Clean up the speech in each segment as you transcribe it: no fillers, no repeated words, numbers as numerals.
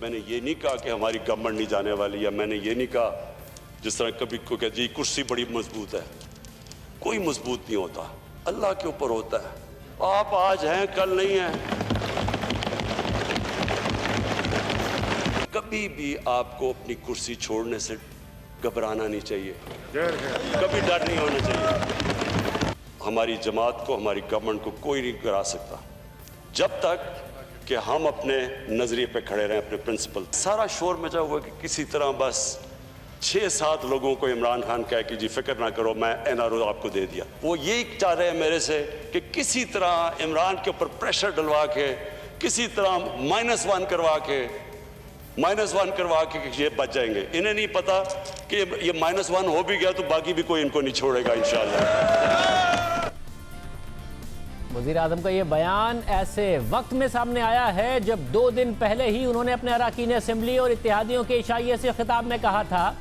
मैंने ये नहीं कहा कि हमारी गवर्नमेंट नहीं जाने वाली, या मैंने ये नहीं कहा जिस तरह कभी को कह जी कुर्सी बड़ी मजबूत है। कोई मजबूत नहीं होता, अल्लाह के ऊपर होता है। आप आज हैं कल नहीं हैं। कभी भी आपको अपनी कुर्सी छोड़ने से घबराना नहीं चाहिए, कभी डर नहीं होना चाहिए। हमारी जमात को, हमारी गवर्नमेंट को कोई नहीं गिरा सकता जब तक कि हम अपने नजरिए पे खड़े रहें, अपने प्रिंसिपल। सारा शोर मचा हुआ कि किसी तरह बस 6-7 लोगों को इमरान खान कहे कि जी फिक्र ना करो मैं NRO आपको दे दिया। वो यही चाह रहे हैं मेरे से कि किसी तरह इमरान के ऊपर प्रेशर डलवा के, किसी तरह -1 करवा के ये बच जाएंगे। इन्हें नहीं पता कि ये -1 हो भी गया तो बाकी भी कोई इनको नहीं छोड़ेगा इंशाअल्लाह। वज़ीर आज़म का ये बयान ऐसे वक्त में सामने आया है जब 2 दिन पहले ही उन्होंने अपने अरकान असेंबली और इत्तेहादियों के इशाइये से खिताब में कहा था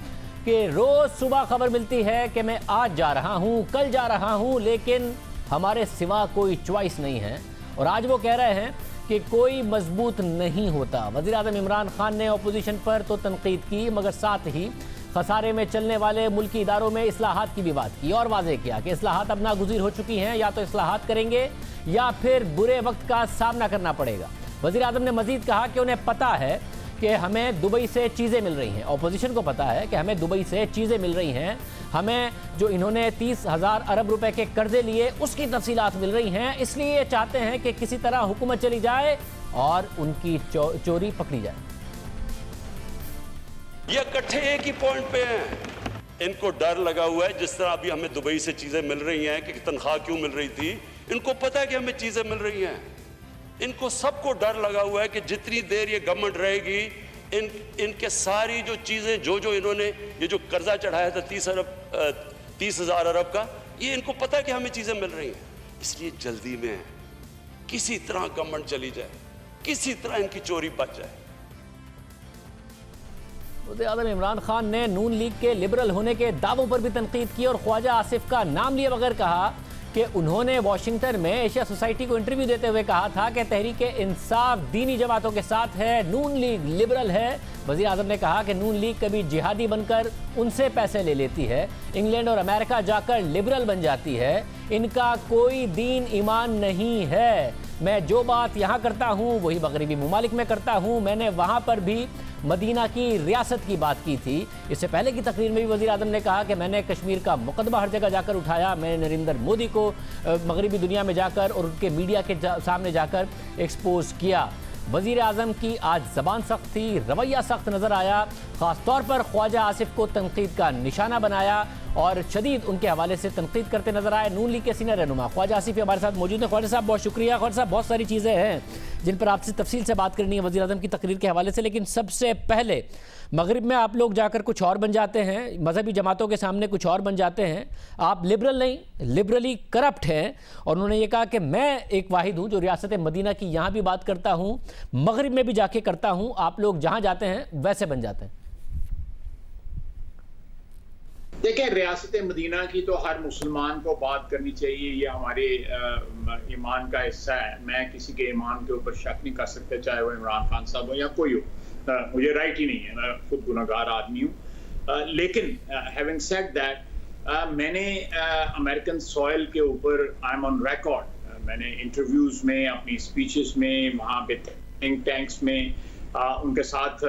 कि रोज़ सुबह खबर मिलती है कि मैं आज जा रहा हूँ, कल जा रहा हूँ, लेकिन हमारे सिवा कोई चॉइस नहीं है। और आज वो कह रहे हैं कि कोई मजबूत नहीं होता। वज़ीर आज़म इमरान खान ने अपोजिशन पर तो तनकीद की, मगर साथ ही खसारे में चलने वाले मुल्की इदारों में इस्लाहात की भी बात की और वाज़ेह किया कि इस्लाहात अब नागुज़ीर हो चुकी हैं, या तो इस्लाहात करेंगे या फिर बुरे वक्त का सामना करना पड़ेगा। वज़ीर आज़म ने मज़ीद कहा कि उन्हें पता है कि हमें दुबई से चीज़ें मिल रही हैं, अपोजिशन को पता है कि हमें दुबई से चीज़ें मिल रही हैं, हमें जो इन्होंने 30,000 अरब रुपए के कर्जे लिए उसकी तफसीलात मिल रही हैं, इसलिए ये चाहते हैं कि किसी तरह हुकूमत चली जाए और उनकी चोरी पकड़ी जाए। ये इकट्ठे एक ही पॉइंट पे हैं। इनको डर लगा हुआ है, जिस तरह अभी हमें दुबई से चीज़ें मिल रही हैं कि तनख्वाह क्यों मिल रही थी, इनको पता है कि हमें चीज़ें मिल रही हैं। इनको सबको डर लगा हुआ है कि जितनी देर ये गवर्नमेंट रहेगी इनके सारी जो चीज़ें जो इन्होंने ये जो कर्जा चढ़ाया था 30,000 अरब का, ये इनको पता है कि हमें चीज़ें मिल रही हैं, इसलिए जल्दी में किसी तरह गवर्नमेंट चली जाए, किसी तरह इनकी चोरी बच जाए। वज़ीर आज़म इमरान खान ने नून लीग के लिबरल होने के दावों पर भी तनकीद की और ख्वाजा आसिफ का नाम लिए बगैर कहा कि उन्होंने वाशिंगटन में एशिया सोसाइटी को इंटरव्यू देते हुए कहा था कि तहरीक इंसाफ दीनी जमातों के साथ है, नून लीग लिबरल है। वज़ीर आज़म ने कहा कि नून लीग कभी जिहादी बनकर उनसे पैसे ले लेती है, इंग्लैंड और अमेरिका जाकर लिबरल बन जाती है, इनका कोई दीन ईमान नहीं है। मैं जो बात यहाँ करता हूँ वही मगरबी ममालिक में करता हूँ। मैंने वहाँ पर भी मदीना की रियासत की बात की थी। इससे पहले की तकरीर में भी वज़ीर आज़म ने कहा कि मैंने कश्मीर का मुकदमा हर जगह जाकर उठाया, मैंने नरेंद्र मोदी को मगरबी दुनिया में जाकर और उनके मीडिया के सामने जाकर एक्सपोज किया। वज़ीर आज़म की आज ज़बान सख्त थी, रवैया सख्त नज़र आया, ख़ास तौर पर ख्वाजा आसिफ को तनकीद का निशाना बनाया और शदीद उनके हवाले से तनकीद करते नजर आए। नून लीग के सीनियर रहनुमा ख्वाजा आसिफ हमारे साथ मौजूद हैं। ख्वाजा साहब बहुत शुक्रिया। ख्वाजा साहब बहुत सारी चीज़ें हैं जिन पर आपसे तफसील से बात करनी है वज़ीर आज़म की तकरीर के हवाले से, लेकिन सबसे पहले मगरिब में आप लोग जाकर कुछ और बन जाते हैं, मजहबी जमातों के सामने कुछ और बन जाते हैं, आप लिबरल नहीं लिबरली करप्ट हैं। और उन्होंने ये कहा कि मैं एक वाहिद हूँ जो रियासत मदीना की यहाँ भी बात करता हूँ, मगरिब में भी जाके करता हूँ, आप लोग जहाँ जाते हैं वैसे बन जाते हैं। देखिए, रियासत मदीना की तो हर मुसलमान को बात करनी चाहिए, ये हमारे ईमान का हिस्सा है। मैं किसी के ईमान के ऊपर शक नहीं कर सकता, चाहे वो इमरान खान साहब हो या कोई हो, मुझे राइट ही नहीं है, मैं खुद गुनहगार आदमी हूँ। लेकिन हैविंग सेड दैट, मैंने अमेरिकन सॉइल के ऊपर आई एम ऑन रिकॉर्ड, मैंने इंटरव्यूज़ में, अपनी स्पीचेस में, वहाँ पे थिंक टैंक्स में उनके साथ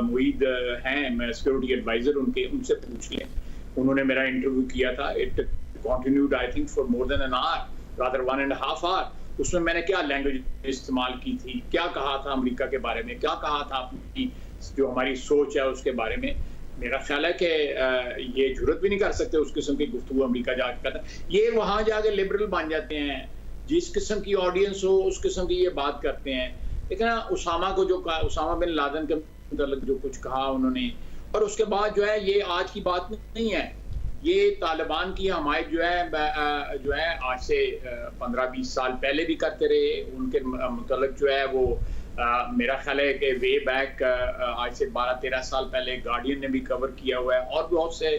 मुईद हैं, मैं सिक्योरिटी एडवाइज़र उनसे पूछ लें, उन्होंने मेरा इंटरव्यू किया था। It continued I think for more than an hour, rather 1.5 hour. उसमें मैंने क्या लैंग्वेज इस्तेमाल की थी, क्या कहा था अमेरिका के बारे में, क्या कहा था अपनी जो हमारी सोच है उसके बारे में। मेरा ख्याल है कि ये जुर्रत भी नहीं कर सकते उस किस्म की गुफ्तगू अमेरिका जाकर करता। ये वहाँ जाके लिबरल बन जाते हैं, जिस किस्म की ऑडियंस हो उस किस्म की ये बात करते हैं। लेकिन उसामा को जो कहा, उसामा बिन लादेन के मतलब जो कुछ कहा उन्होंने, और उसके बाद जो है ये आज की बात नहीं है, ये तालिबान की हमायत जो है आज से 15-20 साल पहले भी करते रहे। उनके मतलब जो है वो मेरा ख्याल है कि वे बैक आज से 12-13 साल पहले गार्डियन ने भी कवर किया हुआ है और बहुत से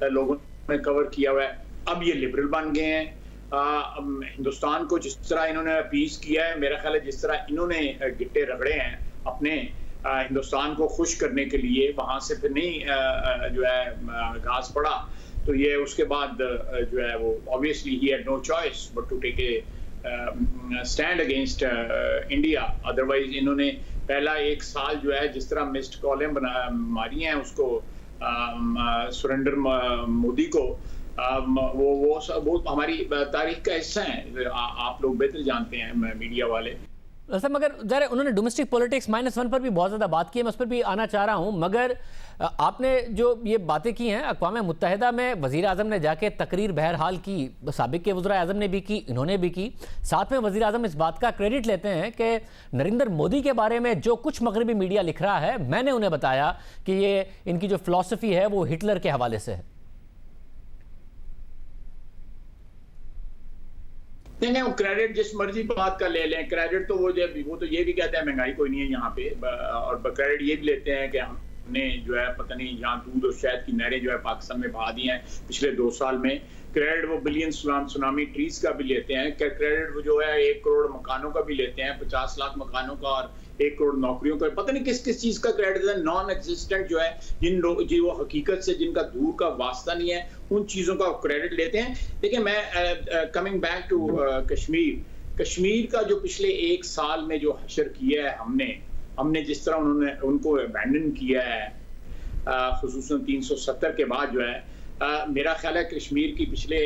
लोगों ने कवर किया हुआ है। अब ये लिबरल बन गए हैं। हिंदुस्तान को जिस तरह इन्होंने अपीज किया है, मेरा ख्याल है जिस तरह इन्होंने गिट्टे रगड़े हैं अपने, हिंदुस्तान को खुश करने के लिए वहां से फिर नहीं जो है घास पड़ा, तो ये उसके बाद जो है वो ऑब्वियसली ही had no choice but to take a stand against India. Otherwise इन्होंने पहला एक साल जो है जिस तरह मिस्ड कॉलें मारी हैं उसको सुरेंद्र मोदी को, वो हमारी तारीख का हिस्सा है, आप लोग बेहतर जानते हैं मीडिया वाले। सर मगर ज़रा उन्होंने डोमेस्टिक पॉलिटिक्स -1 पर भी बहुत ज़्यादा बात की है, मैं उस पर भी आना चाह रहा हूँ। मगर आपने जो ये बातें की हैं, अक़वाम मुत्तहिदा में वज़ीर आज़म ने जाके तकरीर बहरहाल की, साबिक़ के वज़ीर आज़म ने भी की, इन्होंने भी की। साथ में वज़ीर आज़म इस बात का क्रेडिट लेते हैं कि नरेंद्र मोदी के बारे में जो कुछ मगरबी मीडिया लिख रहा है, मैंने उन्हें बताया कि ये इनकी जो फ़िलॉसफ़ी है वो हिटलर के हवाले से है। नहीं, वो क्रेडिट जिस मर्जी बात का ले लें, क्रेडिट तो वो तो ये भी कहते हैं महंगाई कोई नहीं है यहाँ पे, और क्रेडिट ये भी लेते हैं कि हमने जो है पता नहीं यहाँ दूध और शहद की नहरें जो है पाकिस्तान में बहा दी हैं पिछले 2 साल में। क्रेडिट वो बिलियन सुनामी ट्रीज का भी लेते हैं, क्रेडिट वो जो है 1 करोड़ मकानों का भी लेते हैं, 50 लाख मकानों का और 1 करोड़ नौकरियों का, पता नहीं किस किस चीज का क्रेडिट है। नॉन एग्जिस्टेंट जो है, जिन लोग जी वो हकीकत से जिनका दूर का वास्ता नहीं है, उन चीजों का क्रेडिट लेते हैं। देखिए मैं कमिंग बैक टू कश्मीर का जो पिछले 1 साल में जो हशर किया है हमने जिस तरह उन्होंने उनको अबैंडन किया है, खुसूसन 370 के बाद जो है, मेरा ख्याल है कश्मीर की पिछले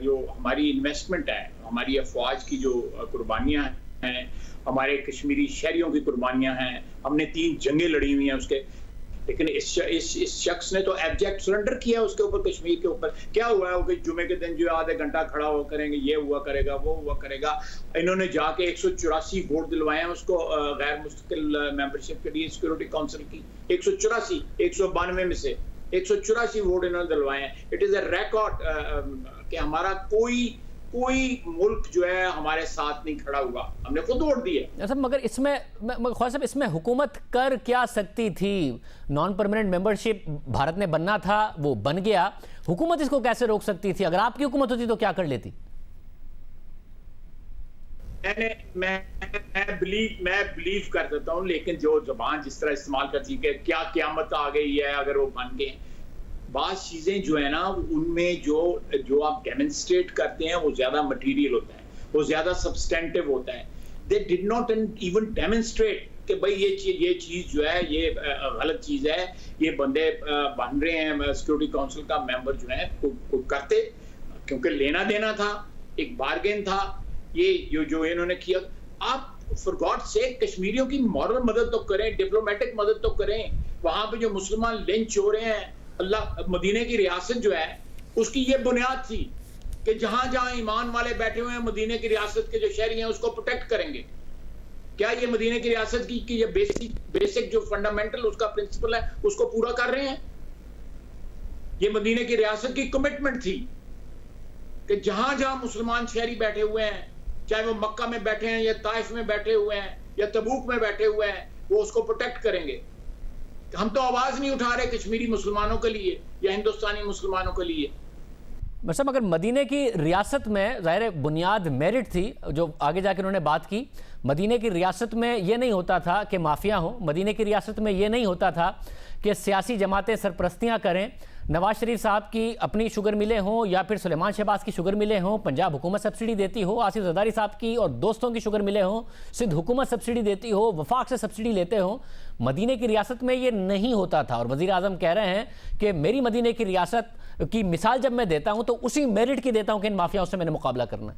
जो हमारी इन्वेस्टमेंट है, हमारी अफवाज की जो कुर्बानियां हैं, हमारे कश्मीरी शहरियों की कुर्बानियां हैं, हमने 3 जंगें लड़ी हुई हैं उसके, लेकिन इस शख्स ने तो एब्जेक्ट सरेंडर किया उसके ऊपर, कश्मीर के ऊपर। क्या हुआ है कि जुमे के दिन जो आधे घंटा खड़ा हो करेंगे, ये हुआ करेगा, वो हुआ करेगा। इन्होंने जाके 184 वोट दिलवाए हैं उसको गैर मुस्तकिल मेंबरशिप के लिए सिक्योरिटी काउंसिल की, 184 192 में से 184 वोट इन्होंने दिलवाए हैं। इट इज अ रिकॉर्ड कि हमारा कोई मुल्क जो है हमारे साथ नहीं खड़ा हुआ, हमने खुद वोट दिए। मगर इसमें ख्वाजा साहब, इसमें हुकूमत कर क्या सकती थी? नॉन परमानेंट मेंबरशिप भारत ने बनना था, वो बन गया, हुकूमत इसको कैसे रोक सकती थी? अगर आपकी हुकूमत होती तो क्या कर लेती? मैं बिलीव कर देता हूँ, लेकिन जो जुबान जिस तरह इस्तेमाल करती है, क्या क़यामत आ गई है अगर वो बन गए, बात चीजें जो है ना उनमें जो आप डेमोन्स्ट्रेट करते हैं वो ज्यादा मटेरियल होता है, वो ज्यादा सब्सटेंटिव होता है। They did not even demonstrate कि भाई ये चीज जो है ये गलत चीज है, ये बंदे बन रहे हैं सिक्योरिटी काउंसिल का मेंबर जो है को करते, क्योंकि लेना देना था, एक बार्गेन था, ये जो इन्होंने किया। आप फॉर गॉड सेक कश्मीरियों की मॉरल मदद तो करें, डिप्लोमेटिक मदद तो करें। वहां पे जो मुसलमान लिंच हो रहे हैं, अल्लाह मदीने की रियासत जो है उसकी ये बुनियाद थी कि जहां जहां ईमान वाले बैठे हुए हैं, मदीने की रियासत के जो शहरी हैं उसको प्रोटेक्ट करेंगे। क्या ये मदीने की रियासत की ये बेसिक जो फंडामेंटल उसका प्रिंसिपल है उसको पूरा कर रहे हैं? ये मदीने की रियासत की कमिटमेंट थी कि जहां जहां मुसलमान शहरी बैठे हुए हैं, चाहे वो मक्का में बैठे हैं या ताइफ में बैठे हुए हैं या तबूक में बैठे हुए हैं, वो उसको प्रोटेक्ट करेंगे। हम तो आवाज नहीं उठा रहे कश्मीरी मुसलमानों के लिए या हिंदुस्तानी मुसलमानों के लिए। मतलब अगर मदीने की रियासत में ज़ाहिर बुनियाद मेरिट थी, जो आगे जाकर उन्होंने बात की, मदीने की रियासत में ये नहीं होता था कि माफिया हो, मदीने की रियासत में ये नहीं होता था कि सियासी जमातें सरपरस्तियाँ करें, नवाज शरीफ साहब की अपनी शुगर मिलें हों या फिर सुलेमान शहबाज की शुगर मिलें हों, पंजाब हुकूमत सब्सिडी देती हो, आसिफ जरदारी साहब की और दोस्तों की शुगर मिले हों, सिंध हुकूमत सब्सिडी देती हो, वफाक से सब्सिडी लेते हो। मदीने की रियासत में ये नहीं होता था और वज़ीर आज़म कह रहे हैं कि मेरी मदीने की रियासत की मिसाल जब मैं देता हूं तो उसी मेरिट की देता हूं कि इन माफियाओं से मैंने मुकाबला करना है।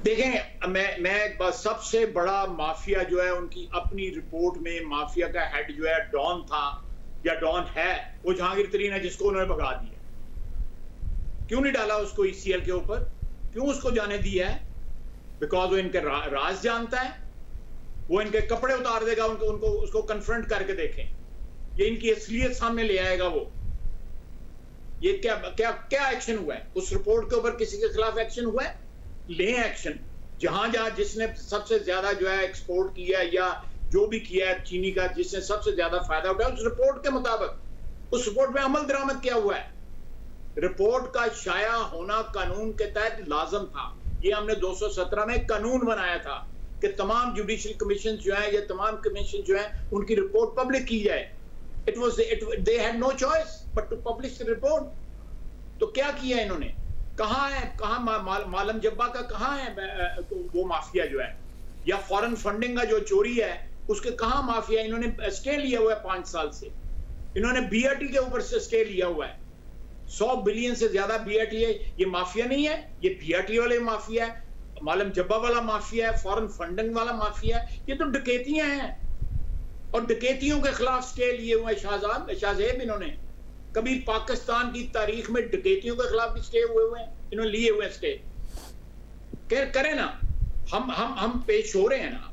देखें, मैं सबसे बड़ा माफिया जो है उनकी अपनी रिपोर्ट में माफिया का हेड जो है डॉन था या डॉन है, वो जहांगीर तरीन है, जिसको उन्होंने भगा दिया। क्यों नहीं डाला उसको ECL के ऊपर? क्यों उसको जाने दिया है? बिकॉज वो इनके राज जानता है, वो इनके कपड़े उतार देगा, उनको उसको कन्फ्रंट करके देखें, ये इनकी असलियत सामने ले आएगा। वो ये क्या एक्शन हुआ है उस रिपोर्ट के ऊपर? किसी के खिलाफ एक्शन हुआ है? ले एक्शन। जहां जहां जिसने सबसे ज्यादा जो है एक्सपोर्ट किया या जो भी किया है चीनी का, जिसने सबसे ज्यादा फायदा उठाया, उस रिपोर्ट के मुताबिक उस रिपोर्ट में अमल दरामद किया हुआ है। रिपोर्ट का शाया होना कानून के तहत लाजम था। ये हमने 217 में कानून बनाया था कि तमाम जुडिशल कमीशन जो हैं या तमाम कमीशन जो हैं उनकी रिपोर्ट पब्लिक की जाए। They had no choice but to publish the report. तो क्या किया इन्होंने? कहाँ है, मालम जब्बा का कहाँ है वो माफिया जो है, या फॉरेन फंडिंग का जो चोरी है उसके कहाँ माफिया? इन्होंने स्टे लिया हुआ है 5 साल से। इन्होंने बीआरटी के ऊपर से स्टे लिया हुआ है, 100 बिलियन से ज्यादा बीआरटी है। ये माफिया नहीं है, ये बीआरटी वाले माफिया है, मालम जब्बा वाला माफिया है, फॉरेन फंडिंग वाला माफिया है। ये तो डकैतियां हैं और डकैतियों के खिलाफ स्टे लिए हुए शाहजेब। इन्होंने कभी पाकिस्तान की तारीख में डकैतियों के खिलाफ भी स्टे हुए हैं, इन्होंने लिए हुए स्टे। करें ना, हम पेश हो रहे हैं ना,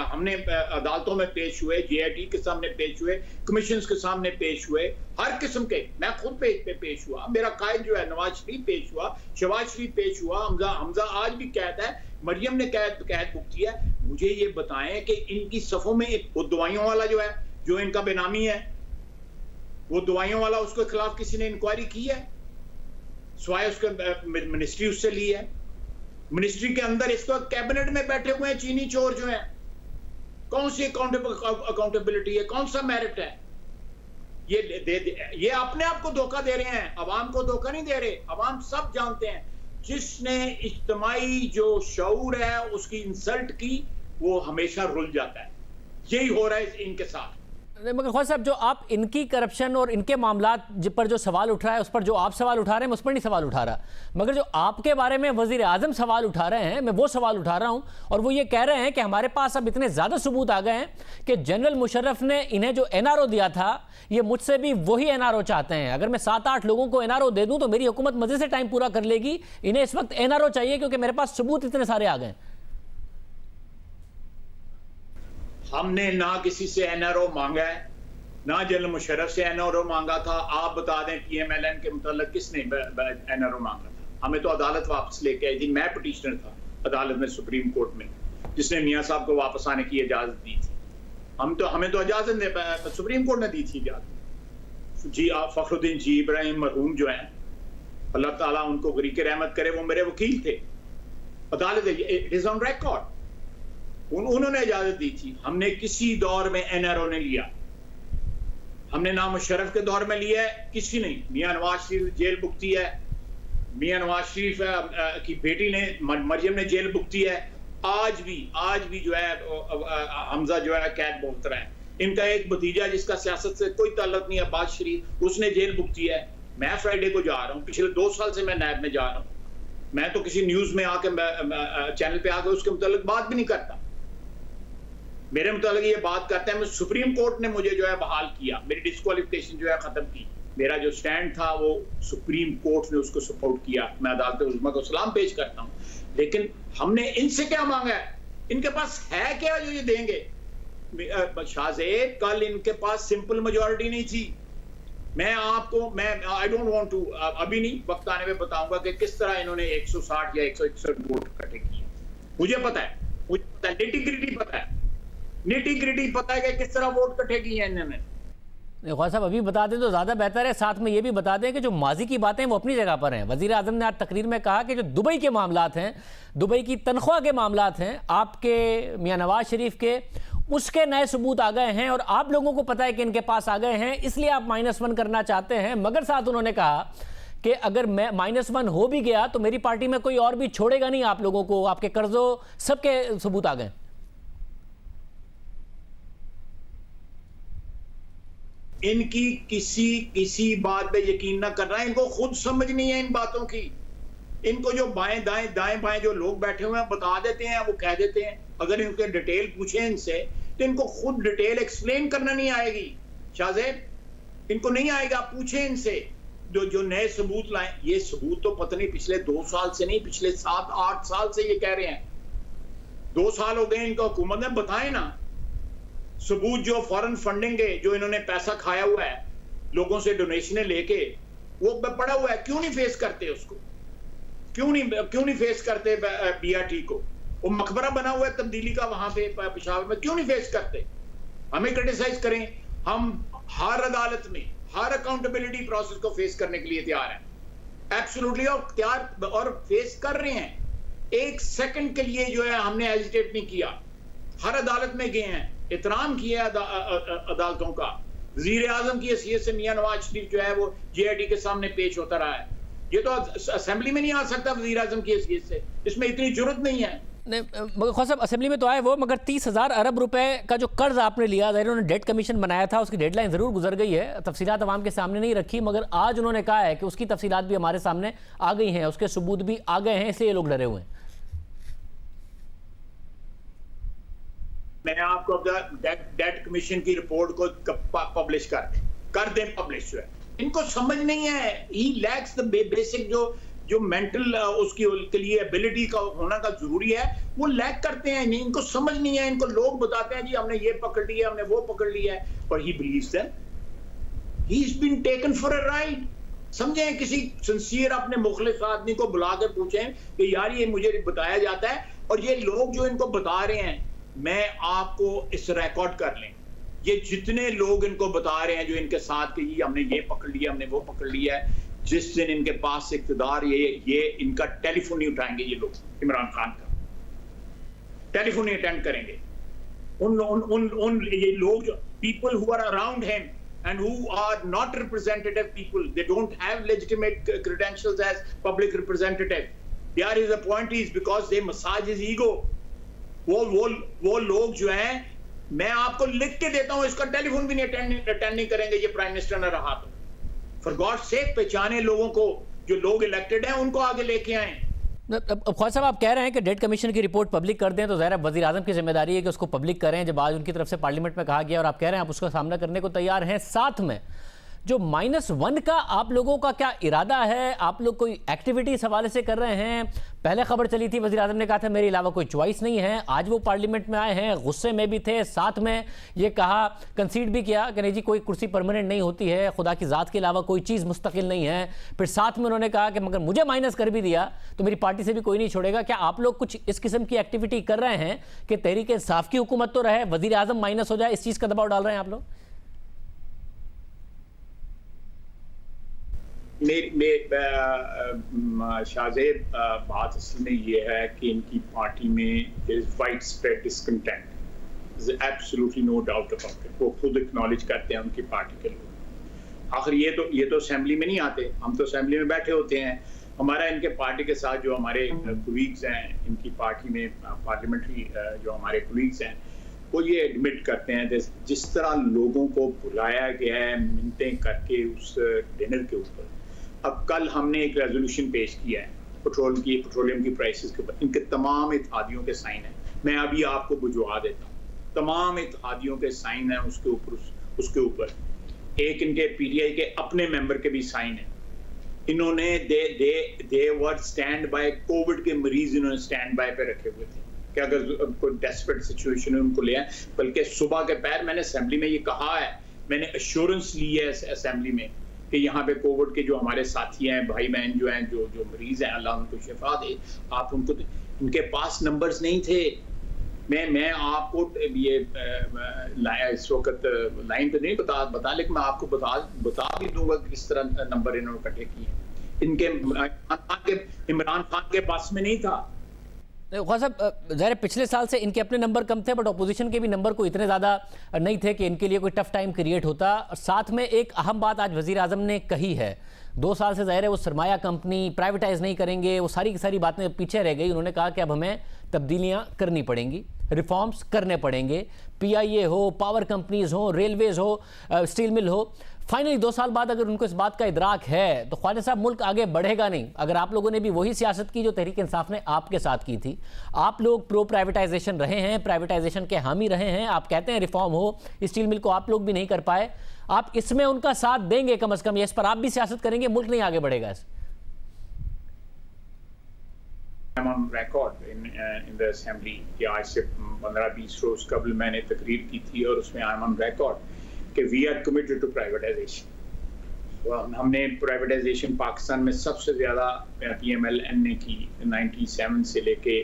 हमने अदालतों में पेश हुए, जेआईटी के सामने पेश हुए, कमीशंस के सामने पेश हुए, हर किस्म के। मैं खुद पेश हुआ, मेरा कायद जो है नवाज शरीफ पेश हुआ, शहबाज शरीफ पेश हुआ, हमजा आज भी कैद है, मरियम ने कैद भुगती है। मुझे ये बताएं कि इनकी सफों में एक वो दवाइयों वाला जो है, जो इनका बेनामी है, वो दवाइयों वाला, उसके खिलाफ किसी ने इंक्वायरी की है? स्वाय उसके मिनिस्ट्री उससे ली है। मिनिस्ट्री के अंदर इस वक्त कैबिनेट में बैठे हुए हैं चीनी चोर जो हैं। कौन सी अकाउंटेबिलिटी है, कौन सा मेरिट है? ये अपने आप को धोखा दे रहे हैं, अवाम को धोखा नहीं दे रहे। अवाम सब जानते हैं, जिसने इज्तिमाई जो शऊर है उसकी इंसल्ट की, वो हमेशा रुल जाता है। यही हो रहा है इनके साथ। मगर ख्वाजा साहब, जो आप इनकी करप्शन और इनके मामलात पर जो सवाल उठ रहा है, उस पर जो आप सवाल उठा रहे हैं, मैं उस पर नहीं सवाल उठा रहा, मगर जो आपके बारे में वजीर आजम सवाल उठा रहे हैं, मैं वो सवाल उठा रहा हूं। और वो ये कह रहे हैं कि हमारे पास अब इतने ज़्यादा सबूत आ गए हैं कि जनरल मुशर्रफ ने इन्हें जो एनआरओ दिया था, ये मुझसे भी वही एनआरओ चाहते हैं। अगर मैं 7-8 लोगों को एनआरओ दे दूं तो मेरी हुकूमत मजे से टाइम पूरा कर लेगी। इन्हें इस वक्त एनआरओ चाहिए क्योंकि मेरे पास सबूत इतने सारे आ गए। हमने ना किसी से एनआरओ मांगा है, ना जनरल मुशर्रफ से एनआरओ मांगा था। आप बता दें पीएमएलएन के मुताल्लिक किसने एनआरो मांगा था? हमें तो अदालत वापस लेके आई थी। मैं पिटिशनर था अदालत में, सुप्रीम कोर्ट में, जिसने मियां साहब को वापस आने की इजाजत दी थी। हमें तो इजाजत सुप्रीम कोर्ट ने दी थी इजाजत। जी फखरुद्दीन जी इब्राहिम मरहूम जो हैं, अल्लाह ताला उनको गरीक रहमत करे, वो मेरे वकील थे। अदालत इट इज ऑन रिकॉर्ड, उन्होंने इजाजत दी थी। हमने किसी दौर में एनआरओ ने लिया, हमने ना मुशर्रफ के दौर में लिया है, किसी नहीं। मियां नवाज शरीफ जेल भुगती है, मियां नवाज शरीफ की बेटी ने मरियम ने जेल भुगती है। आज भी जो है हमजा जो है कैद भुगत रहा है। इनका एक भतीजा जिसका सियासत से कोई ताल्लुक नहीं है, अब्बास शरीफ, उसने जेल भुगती है। मैं फ्राइडे को जा रहा हूँ, पिछले 2 साल से मैं नैब में जा रहा हूँ। मैं तो किसी न्यूज में आके चैनल पे आके उसके मुतालिक बात भी नहीं करता। मेरे मुताबिक ये बात करते हैं। सुप्रीम कोर्ट ने मुझे जो है बहाल किया, मेरी डिस्क्वालिफिकेशन जो है खत्म की। मेरा जो स्टैंड था वो सुप्रीम कोर्ट ने उसको सपोर्ट किया। मैं अदालत उज़्मा को सलाम पेश करता हूँ। लेकिन हमने इनसे क्या मांगा है? इनके पास है क्या जो ये देंगे? शाहजेब, कल इनके पास सिंपल मेजॉरिटी नहीं थी। आई डोंट वांट टू, अभी नहीं, वक्त आने में बताऊंगा कि किस तरह इन्होंने 160 या 161 वोट इकट्ठे किए। मुझे पता है, निटी-ग्रिटी पता है, निटी-ग्रिटी पता है कि किस तरह वोट इकट्ठे किए हैं इन्होंने। ख्वाजा साहब अभी बता दें तो ज़्यादा बेहतर है। साथ में ये भी बता दें कि जो माजी की बातें वो अपनी जगह पर हैं। वज़ीर आज़म ने आज तकरीर में कहा कि जो दुबई के मामलात हैं, दुबई की तनख्वाह के मामलात हैं, आपके मियां नवाज शरीफ के, उसके नए सबूत आ गए हैं और आप लोगों को पता है कि इनके पास आ गए हैं, इसलिए आप -1 करना चाहते हैं। मगर साथ उन्होंने कहा कि अगर मैं -1 हो भी गया तो मेरी पार्टी में कोई और भी छोड़ेगा नहीं आप लोगों को, आपके कर्जों सबके सबूत आ गए। इनकी किसी बात पे यकीन ना करना है। इनको खुद समझ नहीं है इन बातों की। इनको जो दाएं बाएं जो लोग बैठे हुए हैं बता देते हैं, वो कह देते हैं। अगर इनके डिटेल पूछे इनसे तो इनको खुद डिटेल एक्सप्लेन करना नहीं आएगी। शाहजेब, इनको नहीं आएगा, पूछे इनसे। जो नए सबूत लाए, ये सबूत तो पता नहीं पिछले 2 साल से नहीं, पिछले 7-8 साल से ये कह रहे हैं। 2 साल हो गए इनको हुकूमत में, बताएं ना सबूत। जो फॉरेन फंडिंग है, जो इन्होंने पैसा खाया हुआ है लोगों से डोनेशनें लेके, वो पड़ा हुआ है। क्यों नहीं फेस करते उसको? क्यों नहीं फेस करते बीआरटी को? वो मकबरा बना हुआ है तब्दीली का वहां पे पेशावर में, क्यों नहीं फेस करते? हमें क्रिटिसाइज करें, हम हर अदालत में हर अकाउंटेबिलिटी प्रोसेस को फेस करने के लिए तैयार हैं, एब्सोल्युटली, और तैयार और फेस कर रहे हैं। एक सेकंड के लिए जो है हमने हेजिटेट नहीं किया, हर अदालत में गए हैं, एहतराम किया अदालतों का। वज़ीर आज़म की हैसियत से मियां नवाज शरीफ जो है वो JIT के सामने पेश होता रहा है। ये तो असेंबली में नहीं आ सकता वज़ीर आज़म की हैसियत से, इसमें इतनी जरूरत नहीं है। मगर ख्वाजा साहब असेंबली में तो आए वो, मगर 30,000 अरब रुपए का जो कर्ज आपने लिया, उन्होंने डेट कमीशन बनाया था, उसकी डेडलाइन ज़रूर गुजर गई है, तफसीलात अवाम के सामने नहीं रखी, मगर आज उन्होंने कहा है कि उसकी तफसीलात भी हमारे सामने आ गई हैं, उसके सबूत भी आ गए हैं, इसलिए लोग डरे हुए हैं। मैं आपको डेट कमीशन की रिपोर्ट को पब्लिश कर दें पब्लिश जो है। इनको समझ नहीं है, ही लैक्स द बेसिक जो मेंटल उसकी के लिए एबिलिटी का होना का जरूरी है, वो लैक करते हैं। नहीं, इनको समझ नहीं है। इनको लोग बताते हैं जी हमने ये पकड़ लिया, हमने वो पकड़ लिया है, और he believes that he is been taken for a ride. समझे, किसी सिंसियर अपने मुखलिस आदमी को बुला के पूछें कि यार ये मुझे बताया जाता है, और ये लोग जो इनको बता रहे हैं, मैं आपको इस रिकॉर्ड कर लें, ये जितने लोग इनको बता रहे हैं जो इनके साथ कि ये हमने ये पकड़ लिया, हमने वो पकड़ लिया है, जिस दिन इनके पास इख्तिदार ये इनका टेलीफोन नहीं उठाएंगे, ये लोग इमरान खान का टेलीफोन नहीं अटेंड करेंगे। उन ये लोग जो people who are around him and who are not representative people, they don't have legitimate credentials as public representative, they are his appointees because they massage his ego। वो लोग जो हैं, मैं आपको लिख के देता हूं, इसका टेलीफोन भी नहीं अटेंड नहीं करेंगे ये प्राइम मिनिस्टर ने रहा तो। फॉर गॉड सेक, पहचाने लोगों को, जो लोग इलेक्टेड हैं उनको आगे लेके आए। अब ख्वाजा साहब आप कह रहे हैं कि डेट कमीशन की रिपोर्ट पब्लिक कर दें, तो ज़ाहिर है वज़ीर आज़म की जिम्मेदारी है कि उसको पब्लिक करें, जब आज उनकी तरफ से पार्लियामेंट में कहा गया, और आप कह रहे हैं आप उसका सामना करने को तैयार हैं। साथ में जो -1 का आप लोगों का क्या इरादा है, आप लोग कोई एक्टिविटी इस हवाले से कर रहे हैं? पहले खबर चली थी, वज़ीर आज़म ने कहा था मेरे अलावा कोई चॉइस नहीं है, आज वो पार्लियामेंट में आए हैं, गुस्से में भी थे, साथ में ये कहा, कंसीड भी किया कि नहीं जी कोई कुर्सी परमानेंट नहीं होती है, खुदा की ज़ात के अलावा कोई चीज़ मुस्तकिल नहीं है। फिर साथ में उन्होंने कहा कि मगर मुझे माइनस कर भी दिया तो मेरी पार्टी से भी कोई नहीं छोड़ेगा। क्या आप लोग कुछ इस किस्म की एक्टिविटी कर रहे हैं कि तहरीक इंसाफ की हुकूमत तो रहे, वज़ीर आज़म माइनस हो जाए, इस चीज़ का दबाव डाल रहे हैं आप लोग? शाहजेब, बात असल में ये है कि इनकी पार्टी में wide spread discontent, absolutely no doubt about it. वो खुद एक्नॉलेज करते हैं उनकी पार्टी के लोग। आखिर ये तो असेंबली में नहीं आते, हम तो असेंबली में बैठे होते हैं। हमारा इनके पार्टी के साथ जो हमारे कुलीग्स हैं इनकी पार्टी में, पार्लियामेंट्री जो हमारे कुलीग्स हैं, वो ये एडमिट करते हैं जिस तरह लोगों को बुलाया गया है मिन्नतें करके उस डिनर के ऊपर। अब कल हमने एक रेजोल्यूशन पेश किया है पेट्रोलियम की प्राइसेस के ऊपर, इनके तमाम इत्तेहादियों के साइन हैं। मैं अभी आपको बुझवा देता हूँ, तमाम इत्तेहादियों के साइन हैं उसके ऊपर। एक इनके PTI के अपने मेंबर के भी साइन हैं। इन्होंने दे वर स्टैंड बाय, कोविड के मरीज इन्होंने स्टैंड बाय पे रखे हुए थे कि अगर कोई डेस्परेट सिचुएशन है उनको ले आए। बल्कि सुबह के पैर मैंने असेंबली में ये कहा है, मैंने एश्योरेंस ली है असेंबली में कि यहाँ पे कोविड के जो हमारे साथी हैं, भाई बहन जो हैं, जो मरीज हैं, अल्लाह उनको शिफा दे। आप उनको, इनके पास नंबर्स नहीं थे। मैं आपको ये इस वक्त लाइन पे नहीं बता, लेकिन मैं आपको बता भी दूंगा कि किस तरह नंबर इन्होंने इकट्ठे किए। इनके इमरान खान के पास में नहीं था। ख्वाजा साहब, ज़ाहिर पिछले साल से इनके अपने नंबर कम थे, बट अपोजिशन के भी नंबर को इतने ज़्यादा नहीं थे कि इनके लिए कोई टफ टाइम क्रिएट होता। साथ में एक अहम बात आज वज़ीर आज़म ने कही है, 2 साल से ज़ाहिर है वो सरमाया कंपनी प्राइवेटाइज नहीं करेंगे, वो सारी की सारी बातें पीछे रह गई। उन्होंने कहा कि अब हमें तब्दीलियाँ करनी पड़ेंगी, रिफॉर्म्स करने पड़ेंगे, PIA हो, पावर कंपनीज़ हो, रेलवेज़ हो, स्टील मिल हो। फाइनली 2 साल बाद अगर उनको इस बात का इदराक है तो ख्वाजा साहब मुल्क आगे बढ़ेगा नहीं। अगर आप लोगों ने भी वही सियासत की जो तहरीक इंसाफ ने आपके साथ की थी, आप लोग प्रो प्राइवेटाइजेशन रहे हैं, प्राइवेटाइजेशन के हामी रहे हैं, आप कहते हैं रिफॉर्म हो, स्टील मिल को आप लोग भी नहीं कर पाए, आप इसमें उनका साथ देंगे कम से कम, या इस पर आप भी सियासत करेंगे, मुल्क नहीं आगे बढ़ेगा इस? I'm on record in the assembly कि आज से 15-20 रोज कबल मैंने तकरीर की थी और उसमें I'm on record कि we are committed to privatization। हमने प्राइवेटाइजेशन पाकिस्तान में सबसे ज़्यादा PMLN ने की 97 से लेके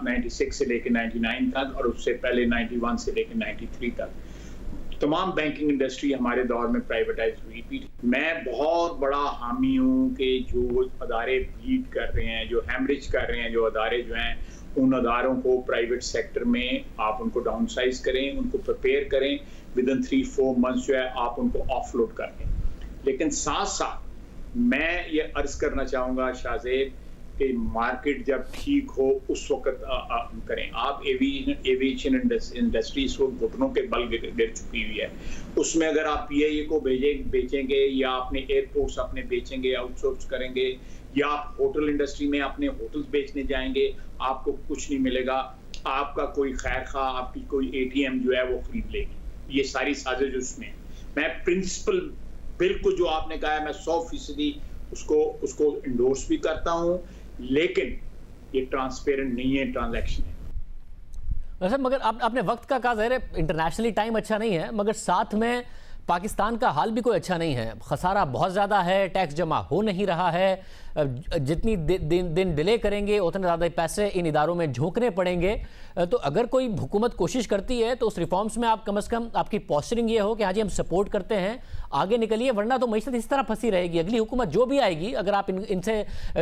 96 से लेके 99 तक, और उससे पहले 91 से लेके 93 तक। तमाम बैंकिंग इंडस्ट्री हमारे दौर में प्राइवेटाइज हुई। मैं बहुत बड़ा हामी हूँ कि जो अदारे ब्लीड कर रहे हैं, जो हैमरेज कर रहे हैं, जो अदारे जो हैं, उन अदारों को प्राइवेट सेक्टर में आप उनको डाउन साइज करें, उनको प्रिपेयर करें, विद इन 3-4 मंथ्स जो है आप उनको ऑफलोड कर दें। लेकिन साथ साथ मैं ये अर्ज करना चाहूँगा शाहजेब कि मार्केट जब ठीक हो उस वक्त करें। आप एविएशन इंडस्ट्री इस वक्त घुटनों के बल गिर चुकी हुई है। उसमें अगर आप पीआईए को बेचेंगे या अपने एयरपोर्ट्स अपने बेचेंगे, आउटसोर्स करेंगे, या आप होटल इंडस्ट्री में अपने होटल्स बेचने जाएंगे, आपको कुछ नहीं मिलेगा। आपका कोई खैर खा आपकी कोई एटीएम जो है वो खरीद लेगी। ये सारी साजिश उसमें। मैं प्रिंसिपल बिल्कुल जो आपने कहा है मैं 100% उसको इंडोर्स भी करता हूँ, लेकिन ये ट्रांसपेरेंट नहीं है ट्रांजैक्शन है। वैसे मगर आपने वक्त का कहा, ज़ाहिर है इंटरनेशनली टाइम अच्छा नहीं है, मगर साथ में पाकिस्तान का हाल भी कोई अच्छा नहीं है। खसारा बहुत ज़्यादा है, टैक्स जमा हो नहीं रहा है, जितनी दिन डिले करेंगे उतने ज़्यादा पैसे इन इदारों में झोंकने पड़ेंगे। तो अगर कोई हुकूमत कोशिश करती है तो उस रिफॉर्म्स में आप कम से कम आपकी पोस्चरिंग ये हो कि हाँ जी हम सपोर्ट करते हैं, आगे निकलिए, वरना तो मईशत इस तरह फंसी रहेगी। अगली हुकूमत जो भी आएगी, अगर आप इनसे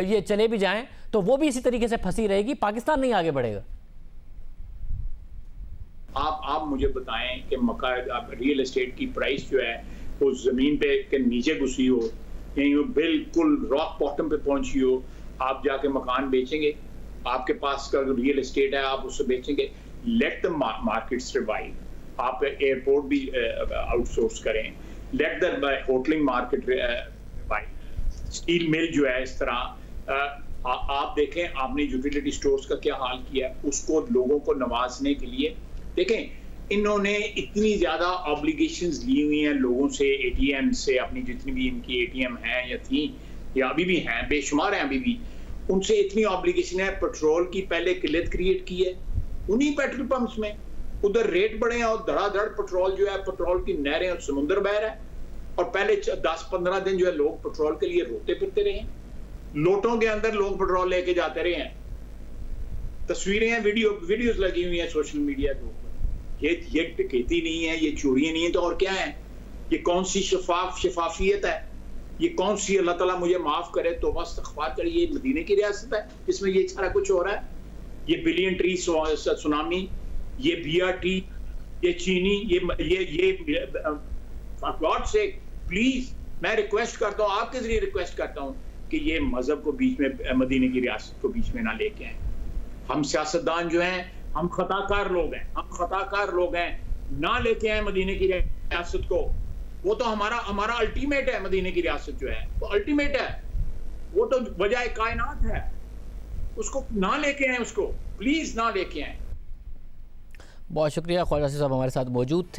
ये चले भी जाएँ तो वो भी इसी तरीके से फंसी रहेगी, पाकिस्तान नहीं आगे बढ़ेगा। आप मुझे बताएं कि रियल एस्टेट की प्राइस जो है वो जमीन पे के नीचे घुसी हो, यहीं वो बिल्कुल रॉक बॉटम पे पहुंची हो, आप जाके मकान बेचेंगे? आपके पास का रियल एस्टेट है आप उससे बेचेंगे? Let the market survive. आप एयरपोर्ट भी आउटसोर्स करें, let the होटलिंग market survive. Steel mill जो है इस तरह आप देखें, आपने यूटिलिटी स्टोर्स का क्या हाल किया है, उसको लोगों को नवाजने के लिए देखें इन्होंने इतनी ज्यादा ऑब्लिगेशंस ली हुई हैं लोगों से, एटीएम से, अपनी जितनी भी इनकी एटीएम हैं या थी या अभी भी हैं, बेशुमार हैं अभी भी, उनसे इतनी ऑब्लिगेशन है। पेट्रोल की पहले किल्लत क्रिएट की है उन्हीं पेट्रोल पंप्स में, उधर रेट बढ़े हैं और धड़ाधड़ पेट्रोल जो है, पेट्रोल की नहरें और समुद्र बह रहा है। और पहले 10-15 दिन जो है लोग पेट्रोल के लिए रोते फिरते रहे, लोटों के अंदर लोग पेट्रोल लेके जाते रहे हैं। तस्वीरें हैं, वीडियोस लगी हुई हैं सोशल मीडिया के ऊपर। ये डकैती नहीं है, ये चोरियां नहीं है, तो और क्या है? ये कौन सी शफाफियत है? ये कौन सी, अल्लाह ताला मुझे माफ करे तो बस इस्तग़फ़ार करिए, ये मदीने की रियासत है जिसमें ये सारा कुछ हो रहा है? ये बिलियन ट्री सुनामी, ये BRT, ये चीनी, ये गॉड से प्लीज मैं रिक्वेस्ट करता हूँ, आपके जरिए रिक्वेस्ट करता हूँ कि ये मजहब को बीच में, मदीने की रियासत को बीच में ना लेके आए। हम सियासतदान जो हैं, हम खताकार लोग हैं, ना लेके आए मदीने की रियासत को। वो तो हमारा अल्टीमेट है, मदीने की रियासत जो है वो अल्टीमेट है, वो तो वजह कायनात है, उसको ना लेके आए, उसको प्लीज ना लेके आए। बहुत शुक्रिया, ख्वाजा साहब हमारे साथ मौजूद थे।